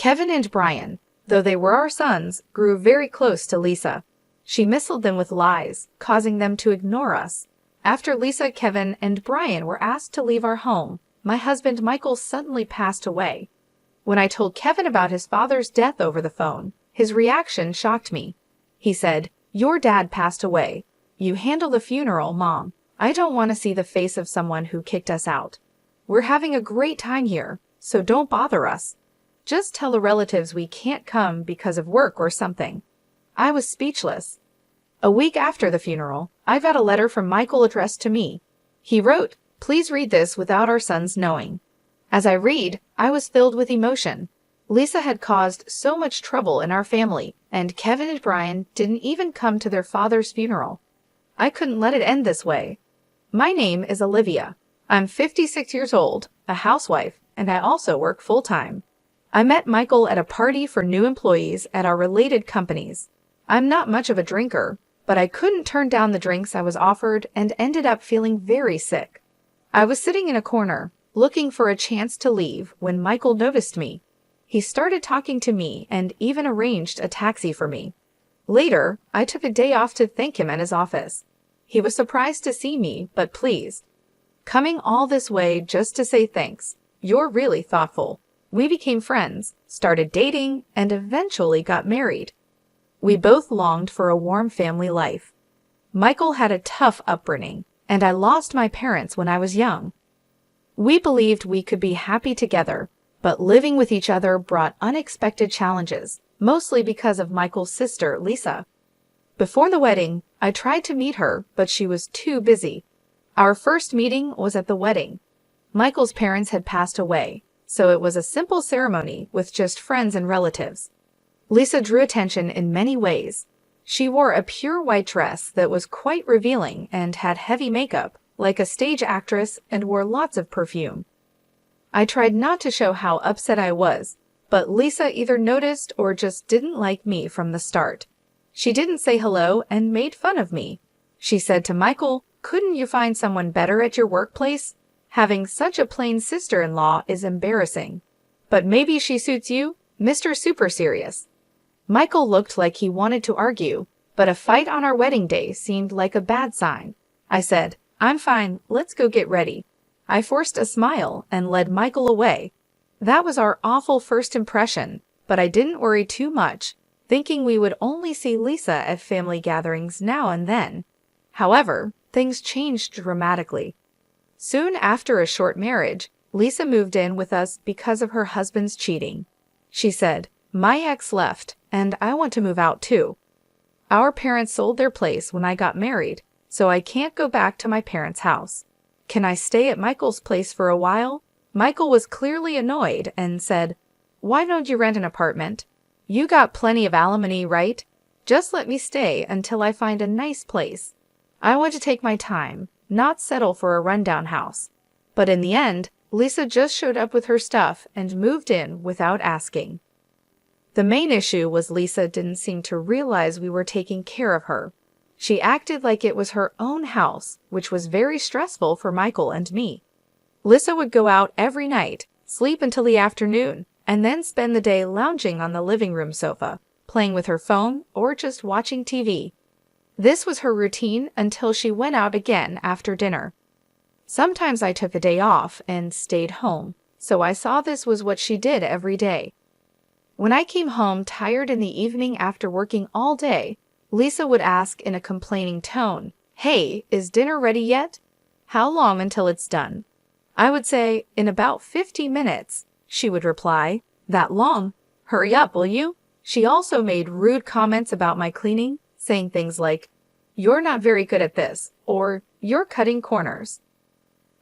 Kevin and Brian, though they were our sons, grew very close to Lisa. She misled them with lies, causing them to ignore us. After Lisa, Kevin, and Brian were asked to leave our home, my husband Michael suddenly passed away. When I told Kevin about his father's death over the phone, his reaction shocked me. He said, "Your dad passed away. You handle the funeral, Mom. I don't want to see the face of someone who kicked us out. We're having a great time here, so don't bother us. Just tell the relatives we can't come because of work or something." I was speechless. A week after the funeral, I got a letter from Michael addressed to me. He wrote, "Please read this without our sons knowing." As I read, I was filled with emotion. Lisa had caused so much trouble in our family, and Kevin and Brian didn't even come to their father's funeral. I couldn't let it end this way. My name is Olivia. I'm 56 years old, a housewife, and I also work full-time. I met Michael at a party for new employees at our related companies. I'm not much of a drinker, but I couldn't turn down the drinks I was offered and ended up feeling very sick. I was sitting in a corner, looking for a chance to leave when Michael noticed me. He started talking to me and even arranged a taxi for me. Later, I took a day off to thank him at his office. He was surprised to see me, but pleased. "Coming all this way just to say thanks. You're really thoughtful." We became friends, started dating, and eventually got married. We both longed for a warm family life. Michael had a tough upbringing, and I lost my parents when I was young. We believed we could be happy together, but living with each other brought unexpected challenges, mostly because of Michael's sister, Lisa. Before the wedding, I tried to meet her, but she was too busy. Our first meeting was at the wedding. Michael's parents had passed away, so it was a simple ceremony with just friends and relatives. Lisa drew attention in many ways. She wore a pure white dress that was quite revealing and had heavy makeup, like a stage actress, and wore lots of perfume. I tried not to show how upset I was, but Lisa either noticed or just didn't like me from the start. She didn't say hello and made fun of me. She said to Michael, "Couldn't you find someone better at your workplace? Having such a plain sister-in-law is embarrassing. But maybe she suits you, Mr. Super Serious." Michael looked like he wanted to argue, but a fight on our wedding day seemed like a bad sign. I said, "I'm fine, let's go get ready." I forced a smile and led Michael away. That was our awful first impression, but I didn't worry too much, thinking we would only see Lisa at family gatherings now and then. However, things changed dramatically. Soon after a short marriage, Lisa moved in with us because of her husband's cheating. She said, "My ex left, and I want to move out too. Our parents sold their place when I got married, so I can't go back to my parents' house. Can I stay at Michael's place for a while?" Michael was clearly annoyed and said, "Why don't you rent an apartment? You got plenty of alimony, right? Just let me stay until I find a nice place. I want to take my time, not settle for a rundown house." But in the end, Lisa just showed up with her stuff and moved in without asking. The main issue was Lisa didn't seem to realize we were taking care of her. She acted like it was her own house, which was very stressful for Michael and me. Lisa would go out every night, sleep until the afternoon, and then spend the day lounging on the living room sofa, playing with her phone or just watching TV. This was her routine until she went out again after dinner. Sometimes I took a day off and stayed home, so I saw this was what she did every day. When I came home tired in the evening after working all day, Lisa would ask in a complaining tone, "Hey, is dinner ready yet? How long until it's done?" I would say, "In about 50 minutes." She would reply, "That long? Hurry up, will you?" She also made rude comments about my cleaning, saying things like, "You're not very good at this," or "You're cutting corners."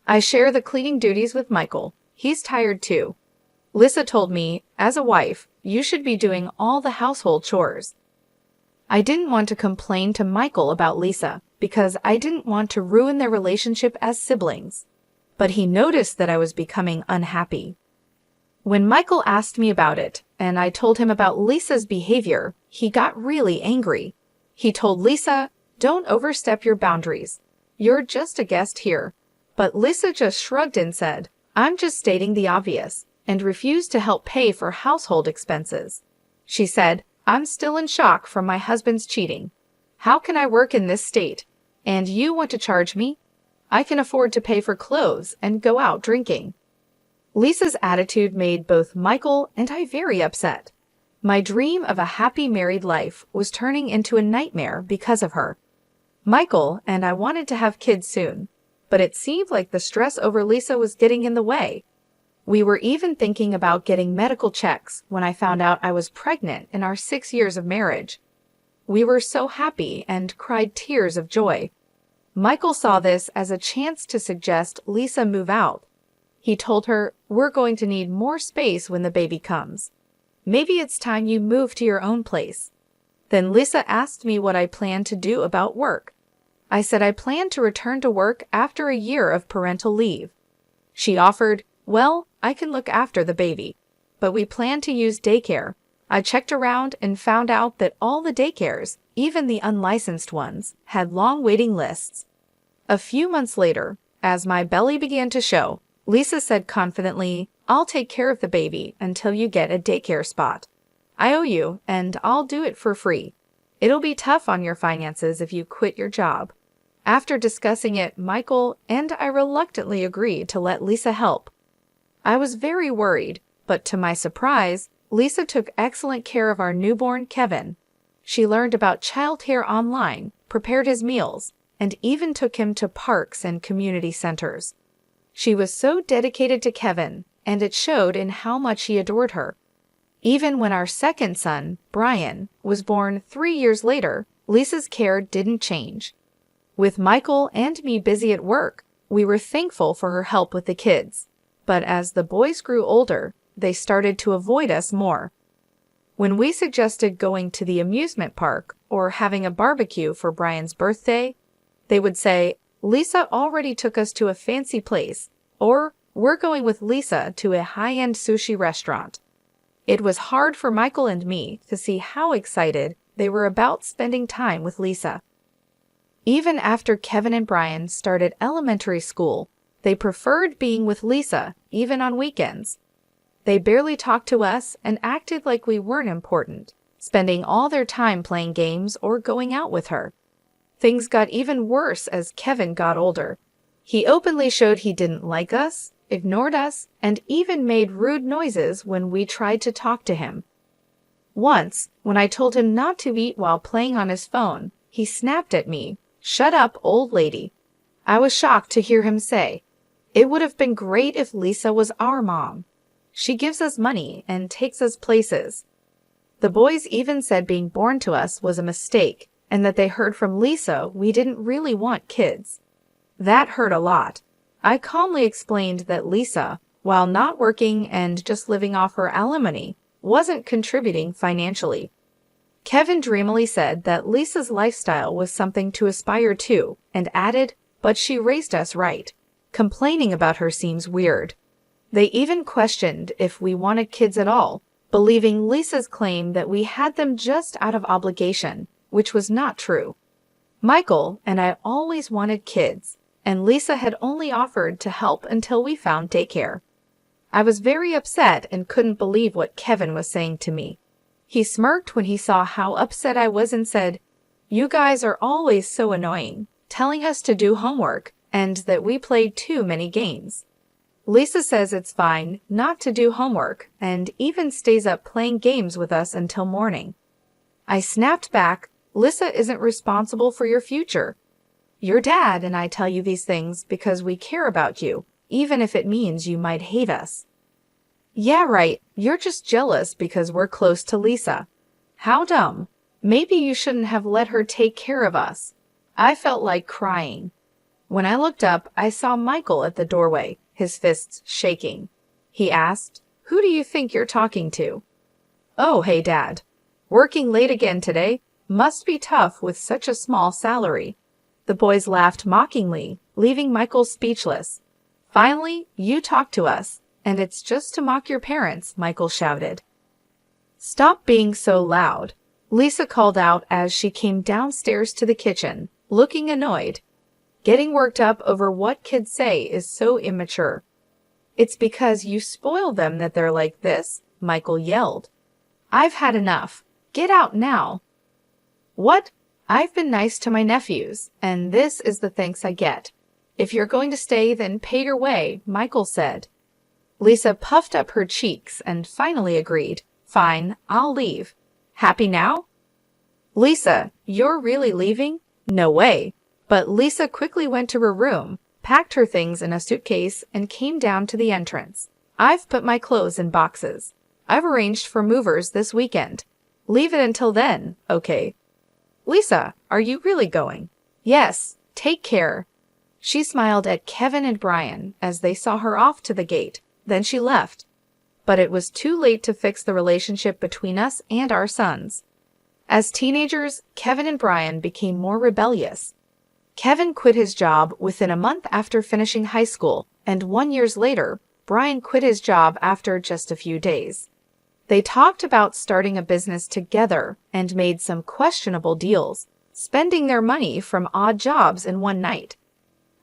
I share the cleaning duties with Michael. He's tired too. Lisa told me, as a wife, you should be doing all the household chores. I didn't want to complain to Michael about Lisa because I didn't want to ruin their relationship as siblings. But he noticed that I was becoming unhappy. When Michael asked me about it, and I told him about Lisa's behavior, he got really angry. He told Lisa, "Don't overstep your boundaries. You're just a guest here." But Lisa just shrugged and said, "I'm just stating the obvious. and refused to help pay for household expenses. She said, "I'm still in shock from my husband's cheating. How can I work in this state? And you want to charge me? I can afford to pay for clothes and go out drinking." Lisa's attitude made both Michael and I very upset. My dream of a happy married life was turning into a nightmare because of her. Michael and I wanted to have kids soon, but it seemed like the stress over Lisa was getting in the way. We were even thinking about getting medical checks when I found out I was pregnant in our 6 years of marriage. We were so happy and cried tears of joy. Michael saw this as a chance to suggest Lisa move out. He told her, "We're going to need more space when the baby comes. Maybe it's time you move to your own place." Then Lisa asked me what I planned to do about work. I said I planned to return to work after a year of parental leave. She offered, "Well, I can look after the baby, but we plan to use daycare." I checked around and found out that all the daycares, even the unlicensed ones, had long waiting lists. A few months later, as my belly began to show, Lisa said confidently, "I'll take care of the baby until you get a daycare spot. I owe you, and I'll do it for free. It'll be tough on your finances if you quit your job." After discussing it, Michael and I reluctantly agreed to let Lisa help. I was very worried, but to my surprise, Lisa took excellent care of our newborn Kevin. She learned about childcare online, prepared his meals, and even took him to parks and community centers. She was so dedicated to Kevin, and it showed in how much he adored her. Even when our second son, Brian, was born 3 years later, Lisa's care didn't change. With Michael and me busy at work, we were thankful for her help with the kids. But as the boys grew older, they started to avoid us more. When we suggested going to the amusement park or having a barbecue for Brian's birthday, they would say, "Lisa already took us to a fancy place," or "We're going with Lisa to a high-end sushi restaurant." It was hard for Michael and me to see how excited they were about spending time with Lisa. Even after Kevin and Brian started elementary school, they preferred being with Lisa, even on weekends. They barely talked to us and acted like we weren't important, spending all their time playing games or going out with her. Things got even worse as Kevin got older. He openly showed he didn't like us, ignored us, and even made rude noises when we tried to talk to him. Once, when I told him not to eat while playing on his phone, he snapped at me, "Shut up, old lady." I was shocked to hear him say, "It would have been great if Lisa was our mom. She gives us money and takes us places." The boys even said being born to us was a mistake, and that they heard from Lisa we didn't really want kids. That hurt a lot. I calmly explained that Lisa, while not working and just living off her alimony, wasn't contributing financially. Kevin dreamily said that Lisa's lifestyle was something to aspire to, and added, "But she raised us right. Complaining about her seems weird." They even questioned if we wanted kids at all, believing Lisa's claim that we had them just out of obligation, which was not true. Michael and I always wanted kids, and Lisa had only offered to help until we found daycare. I was very upset and couldn't believe what Kevin was saying to me. He smirked when he saw how upset I was and said, "You guys are always so annoying, telling us to do homework and that we play too many games. Lisa says it's fine not to do homework and even stays up playing games with us until morning." I snapped back, "Lisa isn't responsible for your future. Your dad and I tell you these things because we care about you, even if it means you might hate us." "Yeah, right. You're just jealous because we're close to Lisa. How dumb. Maybe you shouldn't have let her take care of us." I felt like crying. When I looked up, I saw Michael at the doorway, his fists shaking. He asked, "Who do you think you're talking to?" "Oh, hey, Dad. Working late again today? Must be tough with such a small salary." The boys laughed mockingly, leaving Michael speechless. "Finally, you talk to us, and it's just to mock your parents," Michael shouted. "Stop being so loud," Lisa called out as she came downstairs to the kitchen, looking annoyed. "Getting worked up over what kids say is so immature." It's because you spoil them that they're like this, Michael yelled. I've had enough. Get out now. What? I've been nice to my nephews, and this is the thanks I get. If you're going to stay, then pay your way, Michael said. Lisa puffed up her cheeks and finally agreed. Fine, I'll leave. Happy now? Lisa, you're really leaving? No way. But Lisa quickly went to her room, packed her things in a suitcase, and came down to the entrance. I've put my clothes in boxes. I've arranged for movers this weekend. Leave it until then, okay? Lisa, are you really going? Yes, take care. She smiled at Kevin and Brian as they saw her off to the gate. Then she left. But it was too late to fix the relationship between us and our sons. As teenagers, Kevin and Brian became more rebellious. Kevin quit his job within a month after finishing high school, and 1 year later, Brian quit his job after just a few days. They talked about starting a business together and made some questionable deals, spending their money from odd jobs in one night.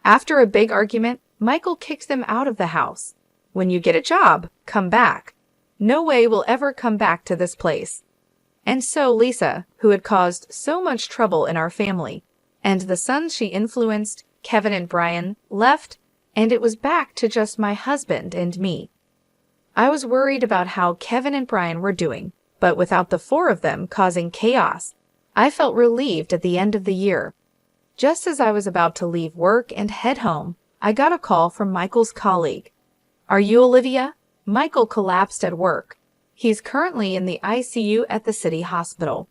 After a big argument, Michael kicked them out of the house. When you get a job, come back. No way we'll ever come back to this place. And so Lisa, who had caused so much trouble in our family, and the sons she influenced, Kevin and Brian, left, and it was back to just my husband and me. I was worried about how Kevin and Brian were doing, but without the four of them causing chaos, I felt relieved at the end of the year. Just as I was about to leave work and head home, I got a call from Michael's colleague. Are you Olivia? Michael collapsed at work. He's currently in the ICU at the city hospital.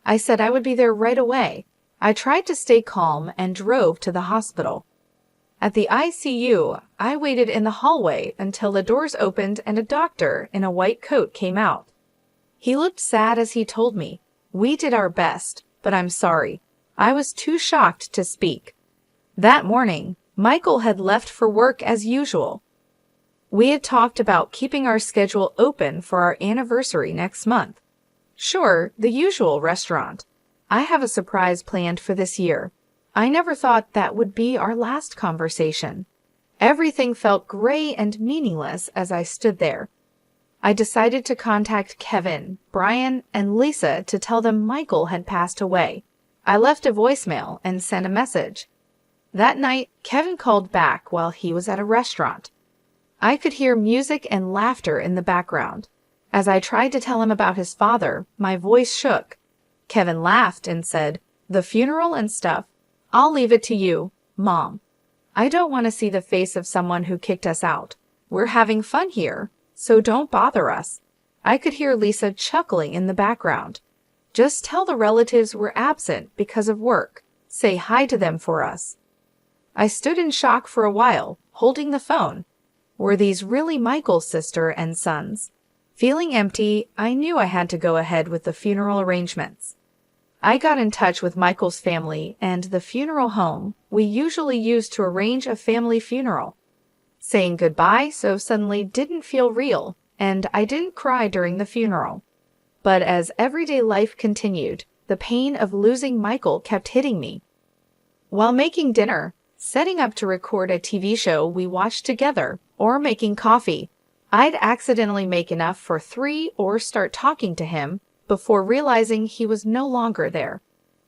I said I would be there right away. I tried to stay calm and drove to the hospital. At the ICU, I waited in the hallway until the doors opened and a doctor in a white coat came out. He looked sad as he told me, "We did our best, but I'm sorry. I was too shocked to speak." That morning, Michael had left for work as usual. We had talked about keeping our schedule open for our anniversary next month. Sure, the usual restaurant. I have a surprise planned for this year. I never thought that would be our last conversation. Everything felt gray and meaningless as I stood there. I decided to contact Kevin, Brian, and Lisa to tell them Michael had passed away. I left a voicemail and sent a message. That night, Kevin called back while he was at a restaurant. I could hear music and laughter in the background. As I tried to tell him about his father, my voice shook. Kevin laughed and said, "The funeral and stuff, I'll leave it to you, Mom. I don't want to see the face of someone who kicked us out. We're having fun here, so don't bother us." I could hear Lisa chuckling in the background. "Just tell the relatives we're absent because of work. Say hi to them for us." I stood in shock for a while, holding the phone. Were these really Michael's sister and sons? Feeling empty, I knew I had to go ahead with the funeral arrangements. I got in touch with Michael's family and the funeral home we usually use to arrange a family funeral. Saying goodbye so suddenly didn't feel real, and I didn't cry during the funeral. But as everyday life continued, the pain of losing Michael kept hitting me. While making dinner, setting up to record a TV show we watched together, or making coffee, I'd accidentally make enough for 3 or start talking to him before realizing he was no longer there.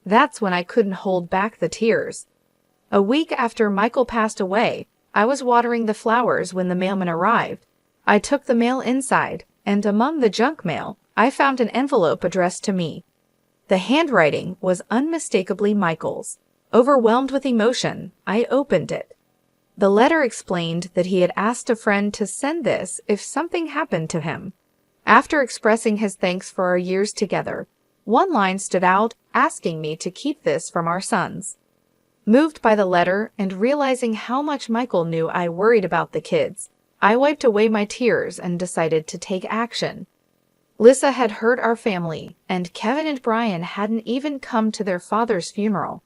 That's when I couldn't hold back the tears. A week after Michael passed away, I was watering the flowers when the mailman arrived. I took the mail inside, and among the junk mail, I found an envelope addressed to me. The handwriting was unmistakably Michael's. Overwhelmed with emotion, I opened it. The letter explained that he had asked a friend to send this if something happened to him. After expressing his thanks for our years together, one line stood out asking me to keep this from our sons. Moved by the letter and realizing how much Michael knew I worried about the kids, I wiped away my tears and decided to take action. Lisa had hurt our family, and Kevin and Brian hadn't even come to their father's funeral.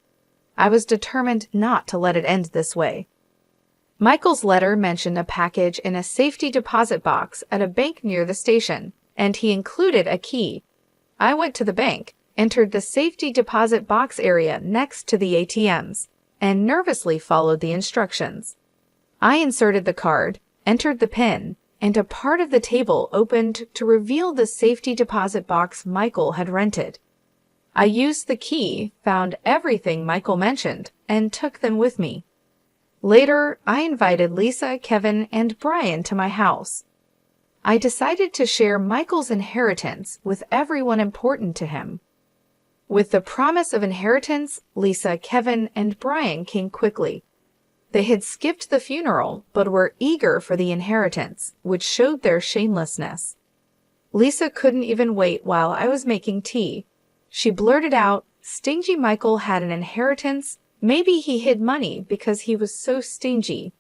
I was determined not to let it end this way. Michael's letter mentioned a package in a safety deposit box at a bank near the station, and he included a key. I went to the bank, entered the safety deposit box area next to the ATMs, and nervously followed the instructions. I inserted the card, entered the PIN, and a part of the table opened to reveal the safety deposit box Michael had rented. I used the key, found everything Michael mentioned, and took them with me. Later, I invited Lisa, Kevin, and Brian to my house. I decided to share Michael's inheritance with everyone important to him. With the promise of inheritance, Lisa, Kevin, and Brian came quickly. They had skipped the funeral, but were eager for the inheritance, which showed their shamelessness. Lisa couldn't even wait while I was making tea. She blurted out, "Stingy Michael had an inheritance. Maybe he hid money because he was so stingy.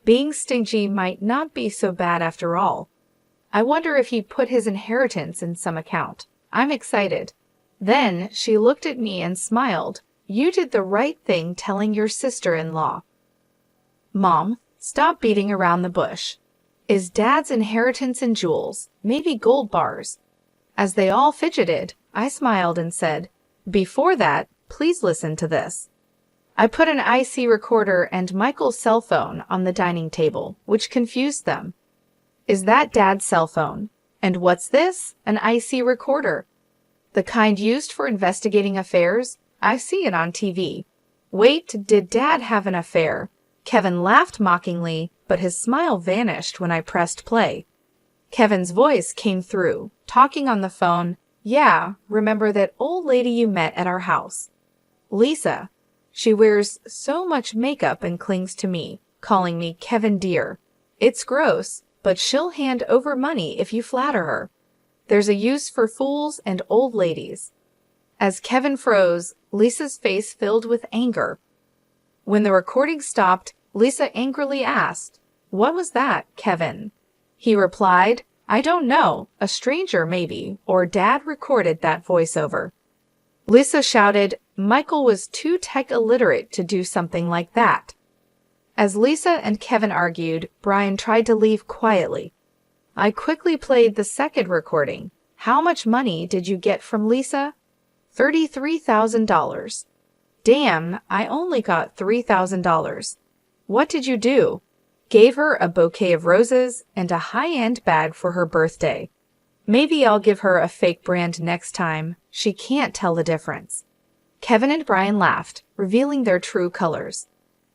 Being stingy might not be so bad after all. I wonder if he put his inheritance in some account. I'm excited." Then she looked at me and smiled. "You did the right thing telling your sister-in-law." "Mom, stop beating around the bush. Is Dad's inheritance in jewels, maybe gold bars?" As they all fidgeted, I smiled and said, "Before that, please listen to this." I put an IC recorder and Michael's cell phone on the dining table, which confused them. "Is that Dad's cell phone? And what's this? An IC recorder? The kind used for investigating affairs? I see it on TV. Wait, did Dad have an affair?" Kevin laughed mockingly, but his smile vanished when I pressed play. Kevin's voice came through, talking on the phone. "Yeah, remember that old lady you met at our house? Lisa. She wears so much makeup and clings to me, calling me Kevin dear. It's gross, but she'll hand over money if you flatter her. There's a use for fools and old ladies." As Kevin froze, Lisa's face filled with anger. When the recording stopped, Lisa angrily asked, "What was that, Kevin?" He replied, "I don't know, a stranger maybe, or Dad recorded that voiceover." Lisa shouted, "Michael was too tech illiterate to do something like that." As Lisa and Kevin argued, Brian tried to leave quietly. I quickly played the second recording. "How much money did you get from Lisa?" $33,000. "Damn, I only got $3,000. What did you do?" "Gave her a bouquet of roses and a high-end bag for her birthday. Maybe I'll give her a fake brand next time. She can't tell the difference." Kevin and Brian laughed, revealing their true colors.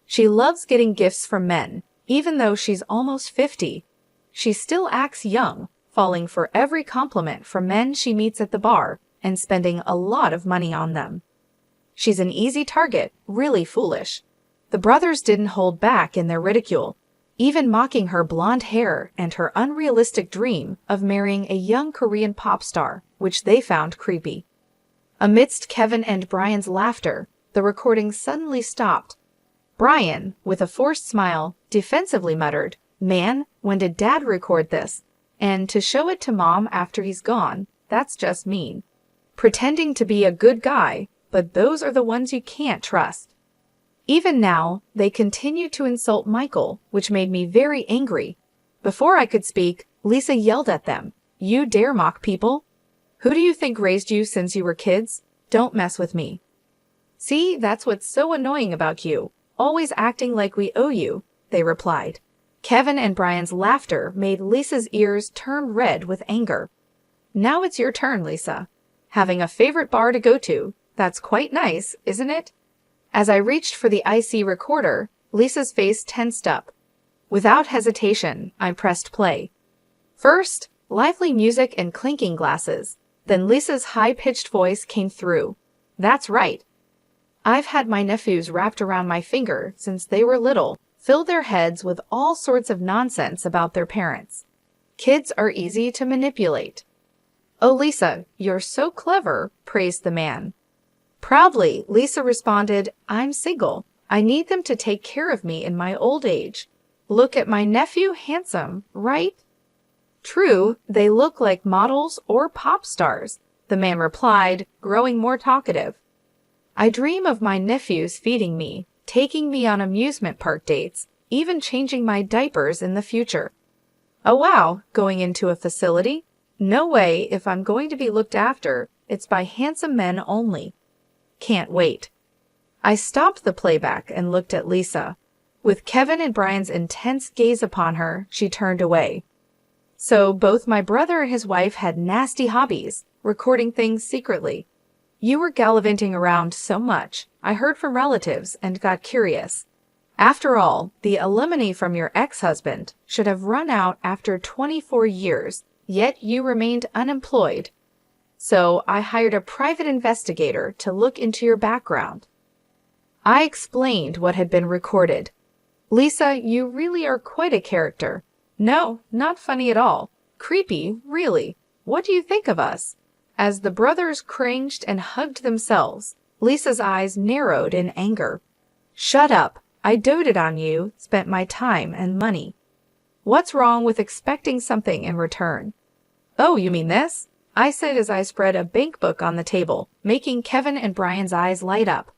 "She loves getting gifts from men, even though she's almost 50. She still acts young, falling for every compliment from men she meets at the bar and spending a lot of money on them. She's an easy target, really foolish." The brothers didn't hold back in their ridicule, even mocking her blonde hair and her unrealistic dream of marrying a young Korean pop star, which they found creepy. Amidst Kevin and Brian's laughter, the recording suddenly stopped. Brian, with a forced smile, defensively muttered, "Man, when did Dad record this? And to show it to Mom after he's gone, that's just mean. Pretending to be a good guy, but those are the ones you can't trust." Even now, they continued to insult Michael, which made me very angry. Before I could speak, Lisa yelled at them, "You dare mock people? Who do you think raised you since you were kids? Don't mess with me." "See, that's what's so annoying about you, always acting like we owe you," they replied. Kevin and Brian's laughter made Lisa's ears turn red with anger. "Now it's your turn, Lisa. Having a favorite bar to go to, that's quite nice, isn't it?" As I reached for the IC recorder, Lisa's face tensed up. Without hesitation, I pressed play. First, lively music and clinking glasses. Then Lisa's high-pitched voice came through. "That's right. I've had my nephews wrapped around my finger since they were little, fill their heads with all sorts of nonsense about their parents. Kids are easy to manipulate." "Oh, Lisa, you're so clever," praised the man. Proudly, Lisa responded, "I'm single. I need them to take care of me in my old age. Look at my nephew, handsome, right?" "True, they look like models or pop stars," the man replied, growing more talkative. "I dream of my nephews feeding me, taking me on amusement park dates, even changing my diapers in the future." "Oh wow, going into a facility? No way, if I'm going to be looked after, it's by handsome men only. Can't wait." I stopped the playback and looked at Lisa. With Kevin and Brian's intense gaze upon her, she turned away. So both my brother and his wife had nasty hobbies, recording things secretly. You were gallivanting around so much, I heard from relatives and got curious. After all, the alimony from your ex-husband should have run out after 24 years, yet you remained unemployed. So I hired a private investigator to look into your background. I explained what had been recorded. Lisa, you really are quite a character. No, not funny at all. Creepy, really. What do you think of us? As the brothers cringed and hugged themselves, Lisa's eyes narrowed in anger. Shut up. I doted on you, spent my time and money. What's wrong with expecting something in return? Oh, you mean this? I said as I spread a bank book on the table, making Kevin and Brian's eyes light up.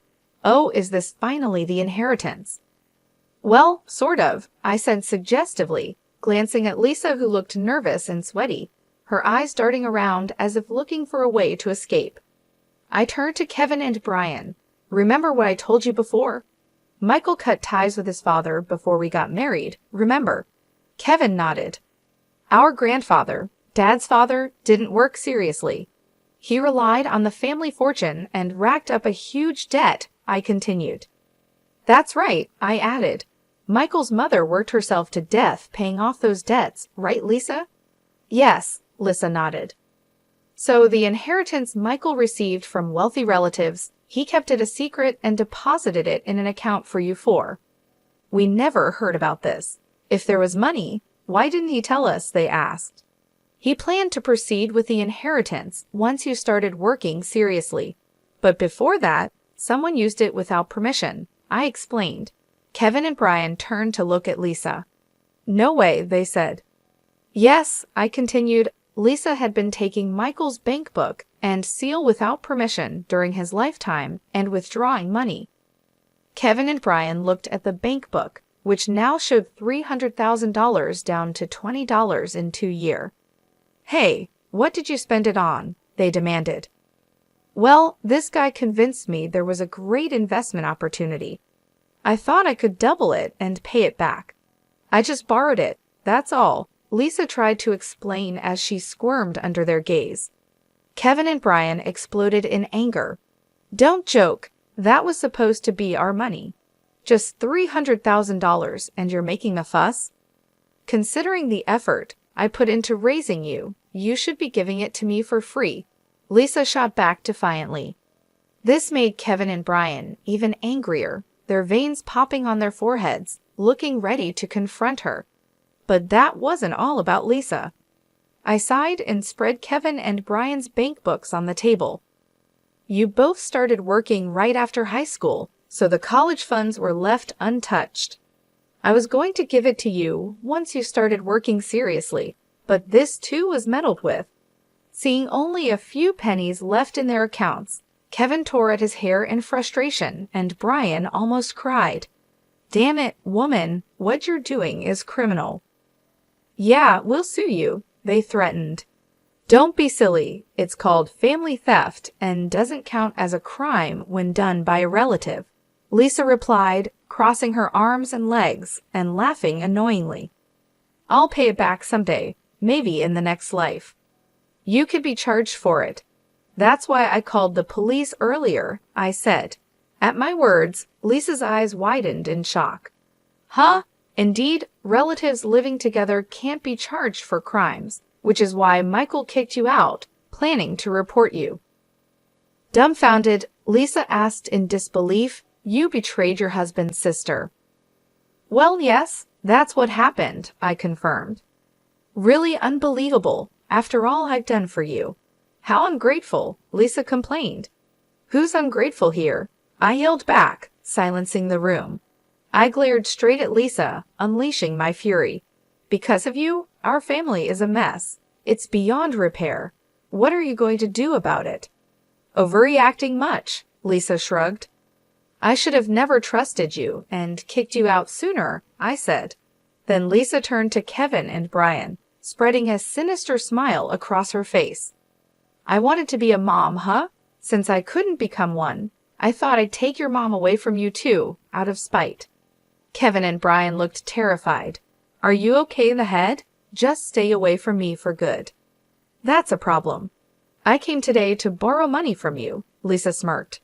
Oh, is this finally the inheritance? Well, sort of, I said suggestively, glancing at Lisa, who looked nervous and sweaty, her eyes darting around as if looking for a way to escape. I turned to Kevin and Brian. Remember what I told you before? Michael cut ties with his father before we got married, remember? Kevin nodded. Our grandfather, Dad's father, didn't work seriously. He relied on the family fortune and racked up a huge debt, I continued. That's right, I added. Michael's mother worked herself to death paying off those debts, right, Lisa? Yes, Lisa nodded. So the inheritance Michael received from wealthy relatives, he kept it a secret and deposited it in an account for you four. We never heard about this. If there was money, why didn't he tell us, they asked. He planned to proceed with the inheritance once you started working seriously. But before that, someone used it without permission, I explained. Kevin and Brian turned to look at Lisa. No way, they said. Yes, I continued. Lisa had been taking Michael's bank book and seal without permission during his lifetime and withdrawing money. Kevin and Brian looked at the bank book, which now showed $300,000 down to $20 in 2 years. Hey, what did you spend it on? They demanded. Well, this guy convinced me there was a great investment opportunity. I thought I could double it and pay it back. I just borrowed it, that's all, Lisa tried to explain as she squirmed under their gaze. Kevin and Brian exploded in anger. Don't joke, that was supposed to be our money. Just $300,000 and you're making a fuss? Considering the effort I put into raising you, you should be giving it to me for free, Lisa shot back defiantly. This made Kevin and Brian even angrier, their veins popping on their foreheads, looking ready to confront her. But that wasn't all about Lisa. I sighed and spread Kevin and Brian's bank books on the table. You both started working right after high school, so the college funds were left untouched. I was going to give it to you once you started working seriously, but this too was meddled with. Seeing only a few pennies left in their accounts, Kevin tore at his hair in frustration, and Brian almost cried. Damn it, woman, what you're doing is criminal. Yeah, we'll sue you, they threatened. Don't be silly, it's called family theft and doesn't count as a crime when done by a relative, Lisa replied, crossing her arms and legs and laughing annoyingly. I'll pay it back someday, maybe in the next life. You could be charged for it. That's why I called the police earlier, I said. At my words, Lisa's eyes widened in shock. Huh? Indeed, relatives living together can't be charged for crimes, which is why Michael kicked you out, planning to report you. Dumbfounded, Lisa asked in disbelief, You betrayed your husband's sister. Well, yes, that's what happened, I confirmed. Really unbelievable, after all I've done for you. How ungrateful, Lisa complained. Who's ungrateful here? I yelled back, silencing the room. I glared straight at Lisa, unleashing my fury. Because of you, our family is a mess. It's beyond repair. What are you going to do about it? Overreacting much, Lisa shrugged. I should have never trusted you and kicked you out sooner, I said. Then Lisa turned to Kevin and Brian, spreading a sinister smile across her face. I wanted to be a mom, huh? Since I couldn't become one, I thought I'd take your mom away from you too, out of spite. Kevin and Brian looked terrified. Are you okay in the head? Just stay away from me for good. That's a problem. I came today to borrow money from you, Lisa smirked.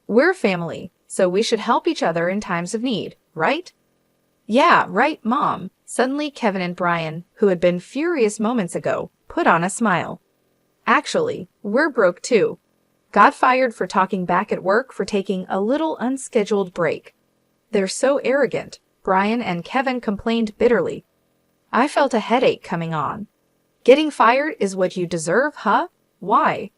We're family, so we should help each other in times of need, right? Yeah, right, Mom. Suddenly Kevin and Brian, who had been furious moments ago, put on a smile. Actually, we're broke too. Got fired for talking back at work for taking a little unscheduled break. They're so arrogant, Brian and Kevin complained bitterly. I felt a headache coming on. Getting fired is what you deserve, huh? Why?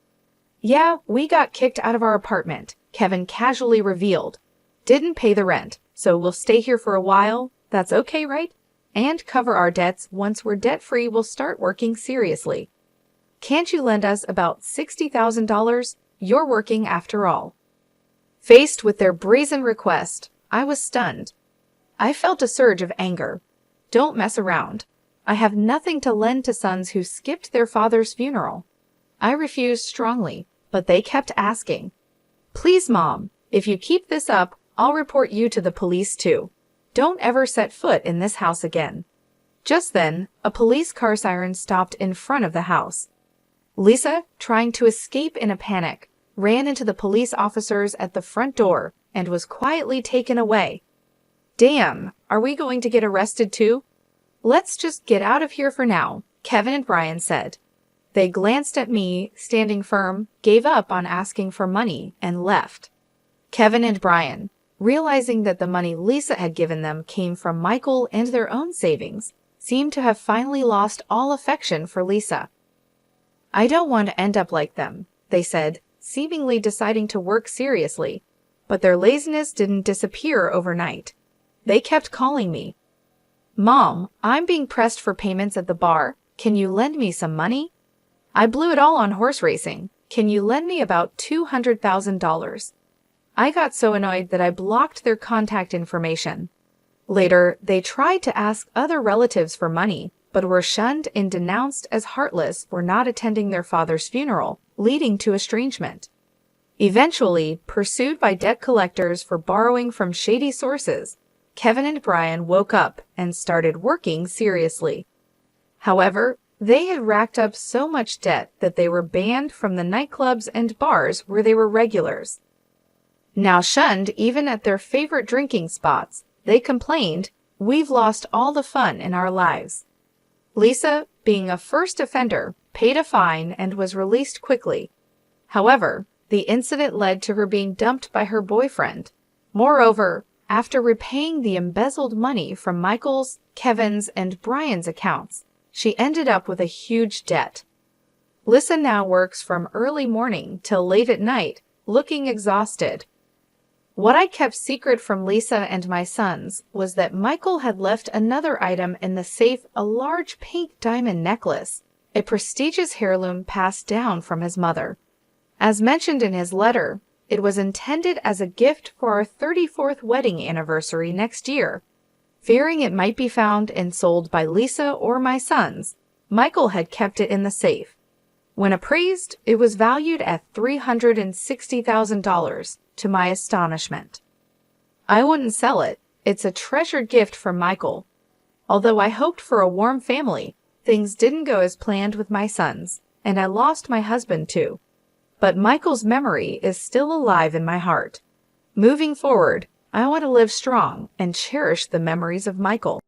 Yeah, we got kicked out of our apartment, Kevin casually revealed. Didn't pay the rent, so we'll stay here for a while. That's okay, right? And cover our debts once we're debt-free, we'll start working seriously. Can't you lend us about $60,000? You're working after all. Faced with their brazen request, I was stunned. I felt a surge of anger. Don't mess around. I have nothing to lend to sons who skipped their father's funeral. I refused strongly, but they kept asking. Please, Mom, if you keep this up, I'll report you to the police too. Don't ever set foot in this house again. Just then, a police car siren stopped in front of the house. Lisa, trying to escape in a panic, ran into the police officers at the front door and was quietly taken away. Damn, are we going to get arrested too? Let's just get out of here for now, Kevin and Brian said. They glanced at me, standing firm, gave up on asking for money, and left. Kevin and Brian, realizing that the money Lisa had given them came from Michael and their own savings, seemed to have finally lost all affection for Lisa. I don't want to end up like them, they said, seemingly deciding to work seriously, but their laziness didn't disappear overnight. They kept calling me. Mom, I'm being pressed for payments at the bar. Can you lend me some money? I blew it all on horse racing. Can you lend me about $200,000? I got so annoyed that I blocked their contact information. Later, they tried to ask other relatives for money, but were shunned and denounced as heartless for not attending their father's funeral, leading to estrangement. Eventually, pursued by debt collectors for borrowing from shady sources, Kevin and Brian woke up and started working seriously. However, they had racked up so much debt that they were banned from the nightclubs and bars where they were regulars. Now shunned even at their favorite drinking spots, they complained, "We've lost all the fun in our lives." Lisa, being a first offender, paid a fine and was released quickly. However, the incident led to her being dumped by her boyfriend. Moreover, after repaying the embezzled money from Michael's, Kevin's, and Brian's accounts, she ended up with a huge debt. Lisa now works from early morning till late at night, looking exhausted. What I kept secret from Lisa and my sons was that Michael had left another item in the safe, a large pink diamond necklace, a prestigious heirloom passed down from his mother. As mentioned in his letter, it was intended as a gift for our 34th wedding anniversary next year. Fearing it might be found and sold by Lisa or my sons, Michael had kept it in the safe. When appraised, it was valued at $360,000, to my astonishment. I wouldn't sell it. It's a treasured gift from Michael. Although I hoped for a warm family, things didn't go as planned with my sons, and I lost my husband too. But Michael's memory is still alive in my heart. Moving forward, I want to live strong and cherish the memories of Michael.